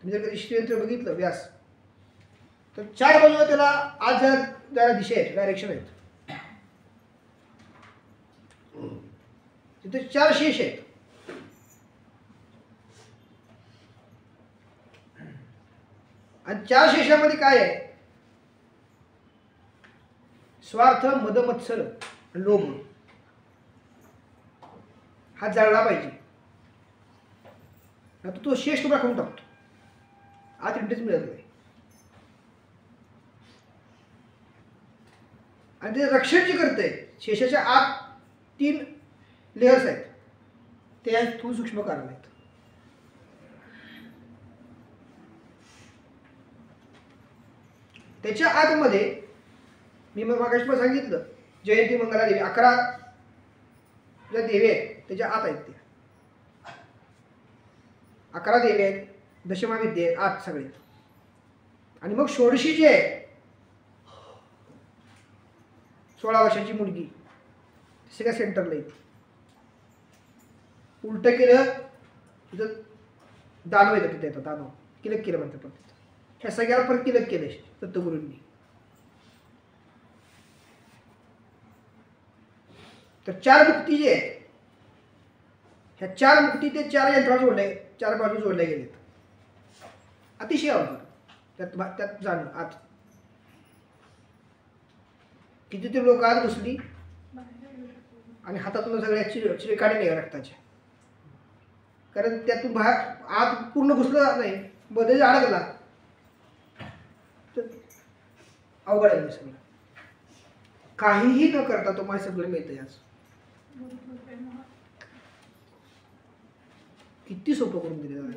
तुम्ही जर कधी श्रीयंत्र बघितलं व्यास, तर 4 बाजूला त्याला आज जरा दिशा आहेत, डायरेक्शन आहेत. तिथे 4 शेष आहेत. आणि 4 शेषामध्ये काय आहे? स्वार्थ, मद, मत्सर, लोभ हा जळला पाहिजे. आता तो शेष तुम्हाला खाऊन टाकतो, आत इंटरेस्ट मिळत नाही. आणि ते रक्षण जे करते, शेषाच्या आत 3 लेयर्स आहेत, ते आहेत स्थूल सूक्ष्म कारण आहेत. त्याच्या आतमध्ये मी मागाशी पण सांगितलं, जयंती मंगला देवी 11 ज्या देवी आहेत त्याच्या आत आहेत. त्या 11 देवी आहेत, दशमाविद्या आहेत आत सगळे. आणि मग षोडशी जी आहे 16 वर्षाची मुलगी, सगळ्या सेंटरला येते. उलट केलं तिथं दानव येतं, तिथे येतं दानव, किलक केलं म्हणतात. पण ह्या सगळ्याला पण किलक केलं दत्तगुरूंनी. तर 4 मुक्ती जे आहेत, ह्या 4 मुक्ती ते 4 यंत्रणा जोडले, 4 बाजू जोडल्या गेलेत. अतिशय अवघड त्यात जाणं. आत किती ते लोक आत घुसली आणि हातातून सगळ्या चिरकाढे निघा रक्ताच्या. कारण त्यातून बाहेर आत पूर्ण घुसलं नाही, मध्ये अडकला तर अवघड आहे सगळं. काहीही न करता तुम्हाला सगळं मिळतं. याच किती सोपं करून दिलं.